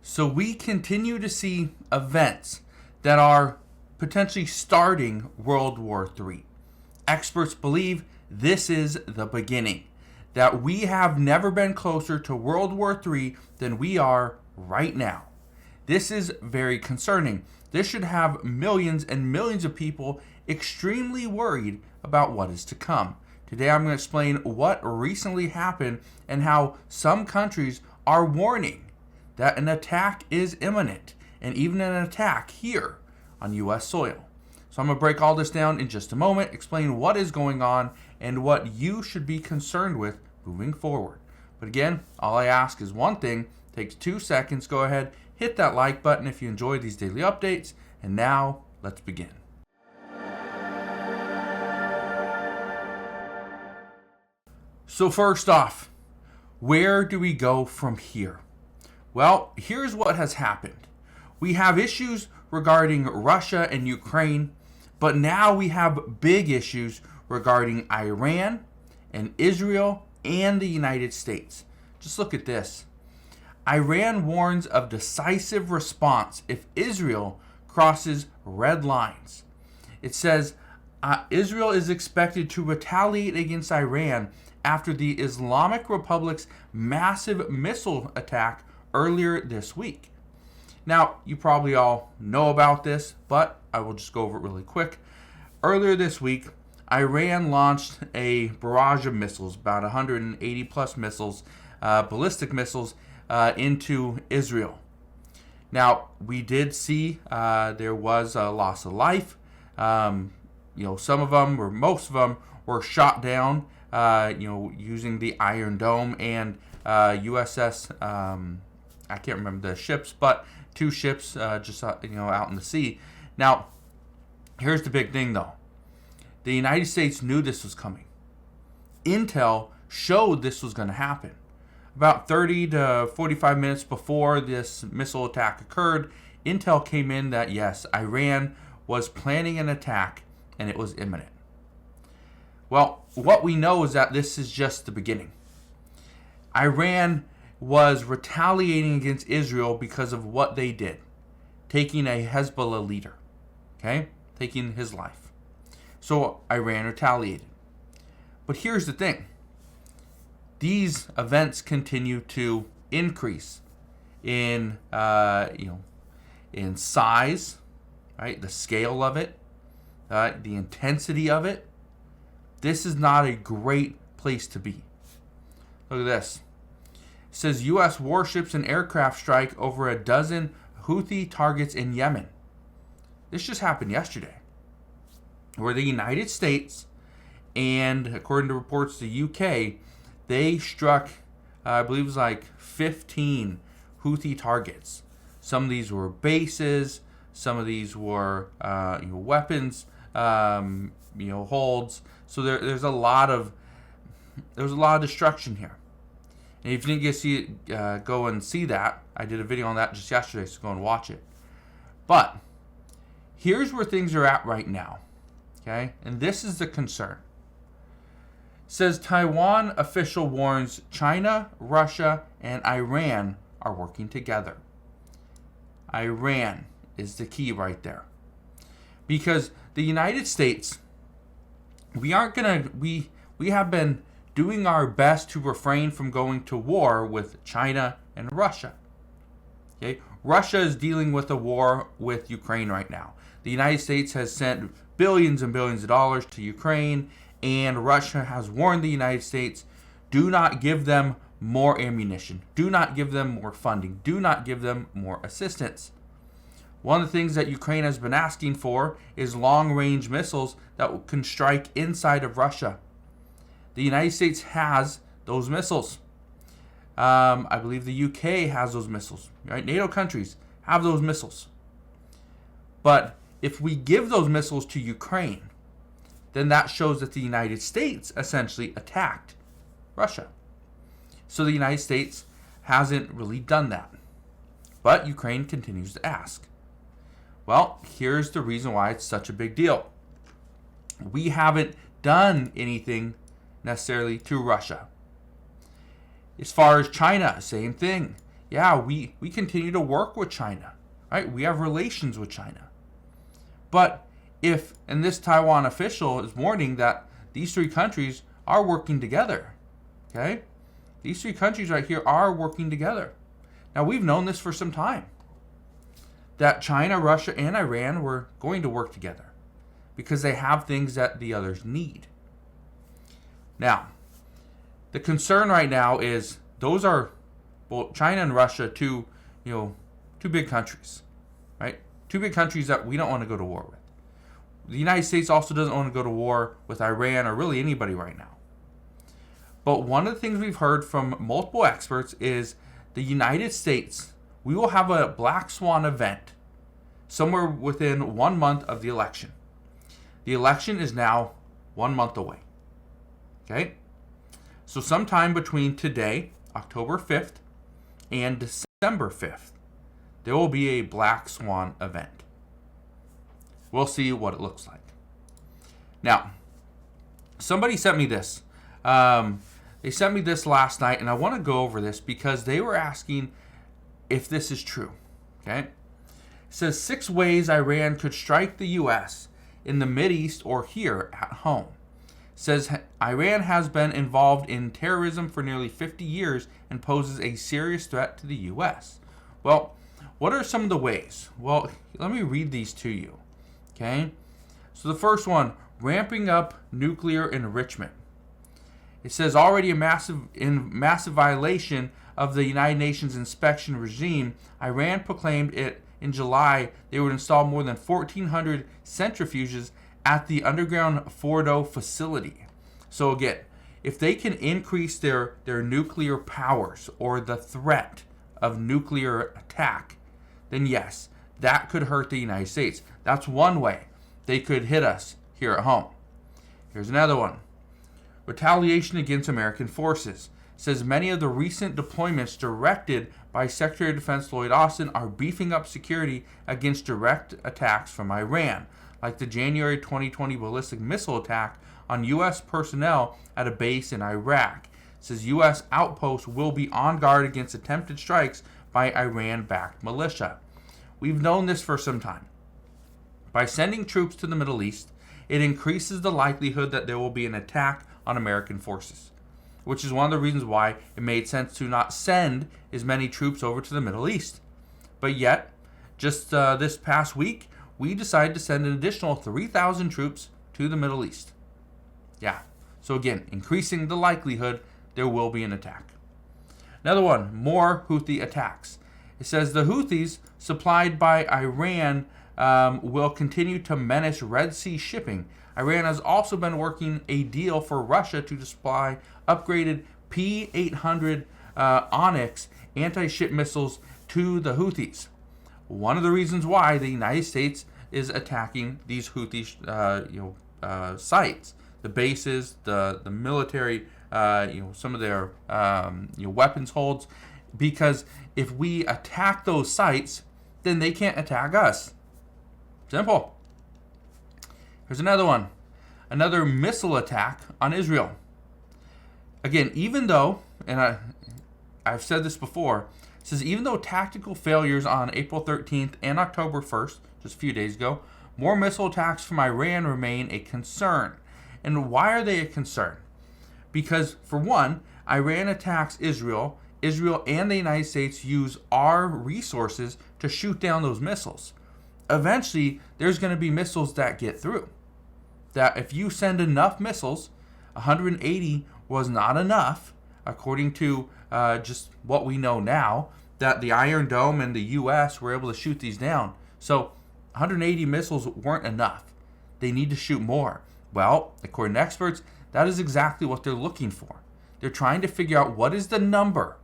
So we continue to see events that are potentially starting World War III. Experts believe this is the beginning, that we have never been closer to World War III than we are right now. This is very concerning. This should have millions and millions of people extremely worried about what is to come. Today I'm going to explain what recently happened and how some countries are warning that an attack is imminent, and even an attack here on U.S. soil. So I'm going to break all this down in just a moment, explain what is going on and what you should be concerned with moving forward. But again, all I ask is one thing. It takes 2 seconds. Go ahead, hit that like button if you enjoy these daily updates. And now, let's begin. So first off, where do we go from here? Well, here's what has happened. We have issues regarding Russia and Ukraine, but now we have big issues regarding Iran and Israel and the United States. Just look at this. Iran warns of decisive response if Israel crosses red lines. It says Israel is expected to retaliate against Iran after the Islamic Republic's massive missile attack earlier this week. Now, you probably all know about this, but I will just go over it really quick. Earlier this week, Iran launched a barrage of missiles, about 180 plus missiles, ballistic missiles, into Israel. Now, we did see there was a loss of life. Some of them, or most of them, were shot down, using the Iron Dome and USS. I can't remember the ships, but 2 ships just out in the sea. Now, here's the big thing, though. The United States knew this was coming. Intel showed this was going to happen. About 30 to 45 minutes before this missile attack occurred, Intel came in that, yes, Iran was planning an attack and it was imminent. Well, what we know is that this is just the beginning. Iran was retaliating against Israel because of what they did, taking a Hezbollah leader, taking his life. So Iran retaliated. But here's the thing. These events continue to increase in size, right? The scale of it, the intensity of it. This is not a great place to be. Look at this. It says U.S. warships and aircraft strike over a dozen Houthi targets in Yemen. This just happened yesterday, where the United States and, according to reports, the UK, they struck, I believe it was like 15 Houthi targets. Some of these were bases, some of these were weapons, holds. So there's a lot of destruction here. And if you didn't get to see it, go and see that. I did a video on that just yesterday, so go and watch it. But here's where things are at right now. Okay? And this is the concern. It says Taiwan official warns China, Russia, and Iran are working together. Iran is the key right there. Because the United States, we have been doing our best to refrain from going to war with China and Russia. Okay? Russia is dealing with a war with Ukraine right now. The United States has sent billions and billions of dollars to Ukraine, and Russia has warned the United States, do not give them more ammunition. Do not give them more funding. Do not give them more assistance. One of the things that Ukraine has been asking for is long-range missiles that can strike inside of Russia. The United States has those missiles. I believe the UK has those missiles. Right? NATO countries have those missiles. But if we give those missiles to Ukraine, then that shows that the United States essentially attacked Russia. So the United States hasn't really done that. But Ukraine continues to ask. Well, here's the reason why it's such a big deal. We haven't done anything necessarily to Russia. As far as China, same thing. yeah, we continue to work with China, right? We have relations with China. But if, and this Taiwan official is warning that these three countries are working together, okay? These three countries right here are working together. Now, we've known this for some time, that China, Russia, and Iran were going to work together because they have things that the others need. Now, the concern right now is those are, well, China and Russia, two big countries, right? Two big countries that we don't want to go to war with. The United States also doesn't want to go to war with Iran or really anybody right now. But one of the things we've heard from multiple experts is the United States, we will have a black swan event somewhere within 1 month of the election. The election is now 1 month away. Okay? So sometime between today, October 5th, and December 5th, there will be a black swan event. We'll see what it looks like. Now, somebody sent me this. They sent me this last night, and I want to go over this because they were asking if this is true. Okay? It says 6 ways Iran could strike the U.S. in the Mideast or here at home. It says Iran has been involved in terrorism for nearly 50 years and poses a serious threat to the U.S. Well, what are some of the ways? Well, let me read these to you. Okay? So the first one, ramping up nuclear enrichment. It says already in massive violation of the United Nations inspection regime, Iran proclaimed it in July they would install more than 1,400 centrifuges at the underground Fordo facility. So again, if they can increase their nuclear powers or the threat of nuclear attack, then yes, that could hurt the United States. That's one way they could hit us here at home. Here's another one. Retaliation against American forces. It says many of the recent deployments directed by Secretary of Defense Lloyd Austin are beefing up security against direct attacks from Iran, like the January 2020 ballistic missile attack on U.S. personnel at a base in Iraq. It says U.S. outposts will be on guard against attempted strikes by Iran-backed militia. We've known this for some time. By sending troops to the Middle East, it increases the likelihood that there will be an attack on American forces, which is one of the reasons why it made sense to not send as many troops over to the Middle East. But yet, just this past week, we decided to send an additional 3,000 troops to the Middle East. Yeah, so again, increasing the likelihood there will be an attack. Another one, more Houthi attacks. It says the Houthis, supplied by Iran, will continue to menace Red Sea shipping. Iran has also been working a deal for Russia to supply upgraded P-800 Onyx anti-ship missiles to the Houthis. One of the reasons why the United States is attacking these Houthi sites, the bases, the military, some of their weapons holds, because if we attack those sites, then they can't attack us. Simple. Here's another one. Another missile attack on Israel. Again, even though, and I've said this before, it says even though tactical failures on April 13th and October 1st, just a few days ago, more missile attacks from Iran remain a concern. And why are they a concern? Because, for one, Iran attacks Israel. Israel and the United States use our resources to shoot down those missiles. Eventually, there's going to be missiles that get through. That if you send enough missiles, 180 was not enough, according to just what we know now, that the Iron Dome and the U.S. were able to shoot these down. So 180 missiles weren't enough. They need to shoot more. Well, according to experts, that is exactly what they're looking for. They're trying to figure out what is the number.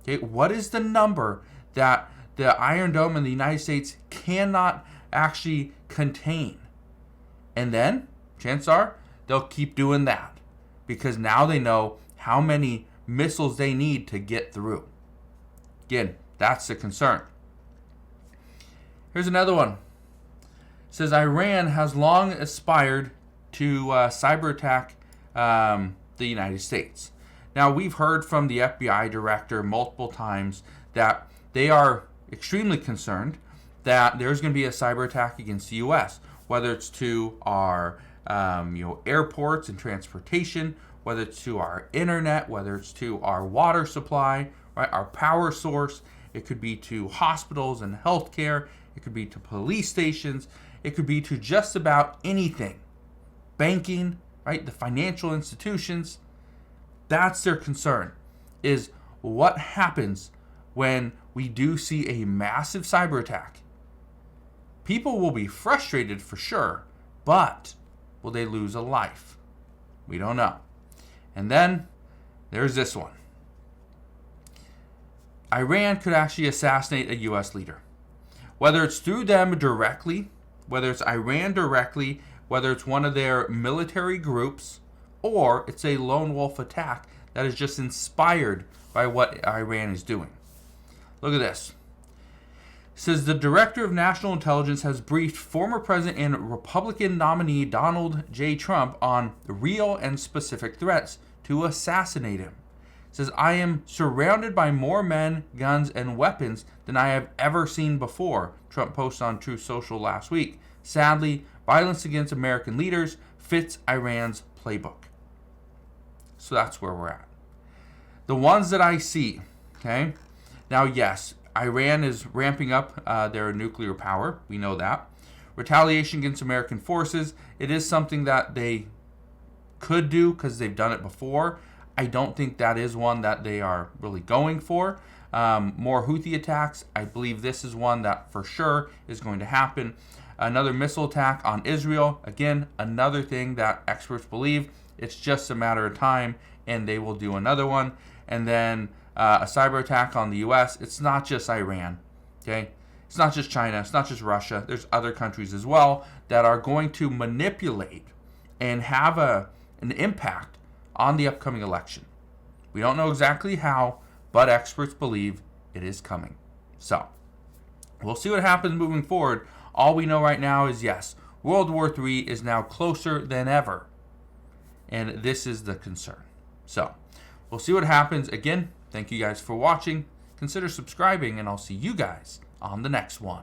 Okay, what is the number that the Iron Dome in the United States cannot actually contain? And then, chances are, they'll keep doing that. Because now they know how many missiles they need to get through. Again, that's the concern. Here's another one. It says Iran has long aspired to cyber attack the United States. Now, we've heard from the FBI director multiple times that they are extremely concerned that there's going to be a cyber attack against the U.S., whether it's to our airports and transportation, whether it's to our internet, whether it's to our water supply, right, our power source. It could be to hospitals and healthcare. It could be to police stations. It could be to just about anything. Banking, right, the financial institutions. That's their concern, is what happens when we do see a massive cyber attack. People will be frustrated for sure, but will they lose a life? We don't know. And then there's this one. Iran could actually assassinate a U.S. leader. Whether it's through them directly, whether it's Iran directly, whether it's one of their military groups, or it's a lone wolf attack that is just inspired by what Iran is doing. Look at this. It says the Director of National Intelligence has briefed former President and Republican nominee Donald J. Trump on real and specific threats to assassinate him. It says, I am surrounded by more men, guns, and weapons than I have ever seen before, Trump posted on Truth Social last week. Sadly, violence against American leaders fits Iran's playbook. So that's where we're at. The ones that I see, okay? Now, yes, Iran is ramping up their nuclear power. We know that. Retaliation against American forces, it is something that they could do because they've done it before. I don't think that is one that they are really going for. More Houthi attacks, I believe this is one that for sure is going to happen. Another missile attack on Israel, again, another thing that experts believe it's just a matter of time and they will do another one. And then a cyber attack on the U.S. It's not just Iran, okay? It's not just China. It's not just Russia. There's other countries as well that are going to manipulate and have an impact on the upcoming election. We don't know exactly how, but experts believe it is coming. So, we'll see what happens moving forward. All we know right now is, yes, World War III is now closer than ever. And this is the concern. So, we'll see what happens. Again, thank you guys for watching. Consider subscribing, and I'll see you guys on the next one.